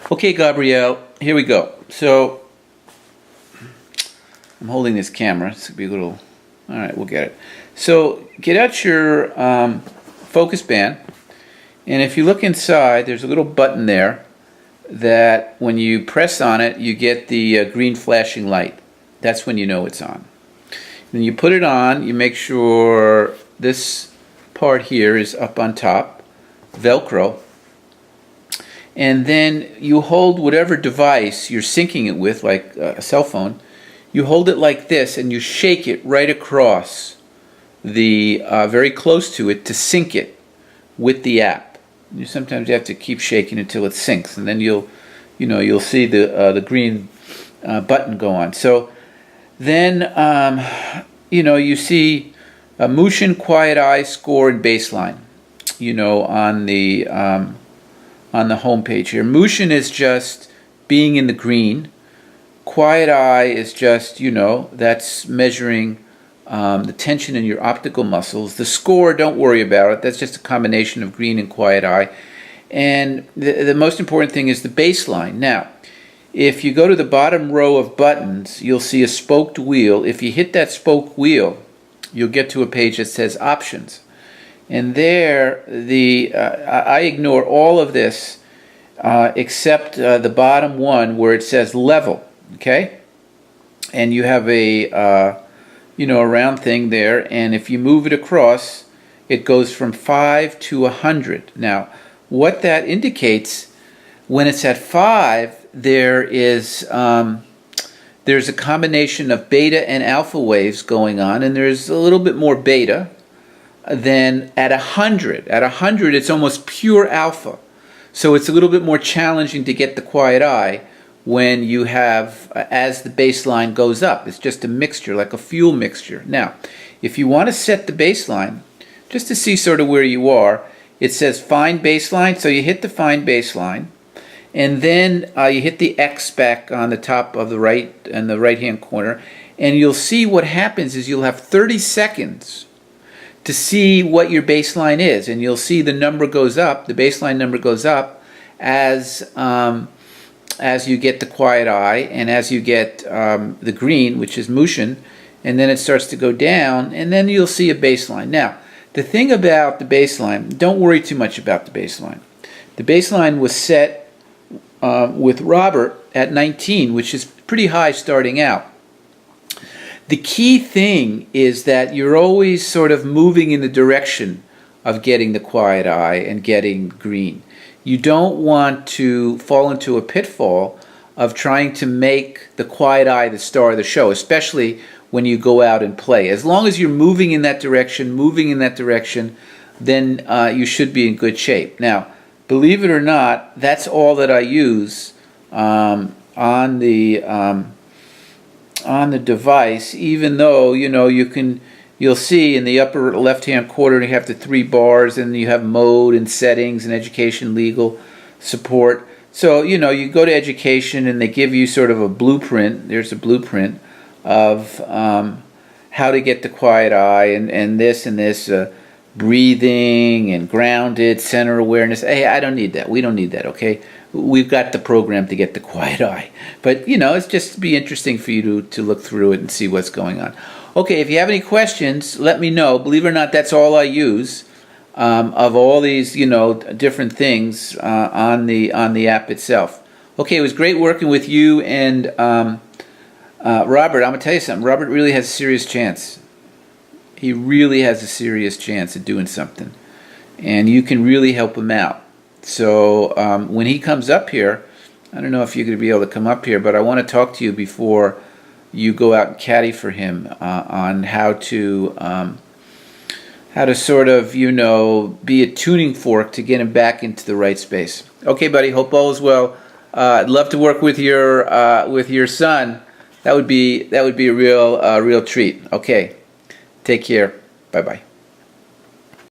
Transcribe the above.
Okay, Gabrielle, here we go. So, I'm holding this camera. It's going to be a little... All right, we'll get it. So, get out your focus band, and if you look inside, there's a little button there that when you press on it, you get the green flashing light. That's when you know it's on. Then you put it on, you make sure this part here is up on top, Velcro, and then you hold whatever device you're syncing it with, like a cell phone, you hold it like this and you shake it right across the, very close to it to sync it with the app. Sometimes you have to keep shaking until it syncs, and then you'll see the green button go on. So then, you see Motion, Quiet Eye, Score, and Baseline, on the home page here. Motion is just being in the green. Quiet Eye is just, that's measuring the tension in your optical muscles. The Score, don't worry about it. That's just a combination of green and Quiet Eye. And the most important thing is the baseline. Now, if you go to the bottom row of buttons, you'll see a spoked wheel. If you hit that spoke wheel, you'll get to a page that says Options. And there, I ignore all of this except the bottom one where it says Level. Okay? And you have a round thing there, and if you move it across, it goes from 5 to 100. Now, what that indicates, when it's at 5, there's a combination of beta and alpha waves going on, and there's a little bit more beta than at 100. At 100, it's almost pure alpha. So it's a little bit more challenging to get the quiet eye when you have, as the baseline goes up. It's just a mixture, like a fuel mixture. Now, if you want to set the baseline, just to see sort of where you are, it says Find Baseline, so you hit the Find Baseline, and then you hit the X back on the top of the right, and the right-hand corner, and you'll see what happens is you'll have 30 seconds to see what your baseline is, and you'll see the number goes up, the baseline number goes up as you get the quiet eye and as you get the green, which is motion, and then it starts to go down, and then you'll see a baseline. Now, the thing about the baseline, don't worry too much about the baseline. The baseline was set with Robert at 19, which is pretty high starting out. The key thing is that you're always sort of moving in the direction of getting the quiet eye and getting green. You don't want to fall into a pitfall of trying to make the quiet eye the star of the show, especially when you go out and play. As long as you're moving in that direction, then you should be in good shape. Now, believe it or not, that's all that I use on the device, even though, you'll see in the upper left-hand corner you have the 3 bars, and you have mode and settings and education, legal, support. So, you go to education and they give you sort of a blueprint. There's a blueprint of how to get the quiet eye and this, breathing and grounded, center awareness. Hey, I don't need that. We don't need that, okay? We've got the program to get the quiet eye. But, it's just be interesting for you to look through it and see what's going on. Okay, if you have any questions, let me know. Believe it or not, that's all I use of all these, different things on the app itself. Okay, it was great working with you and Robert. I'm going to tell you something. Robert really has a serious chance. He really has a serious chance of doing something. And you can really help him out. So when he comes up here, I don't know if you're going to be able to come up here, but I want to talk to you before you go out and caddy for him on how to sort of, be a tuning fork to get him back into the right space. Okay, buddy, hope all is well. I'd love to work with your son. That would be a real treat. Okay, take care. Bye-bye.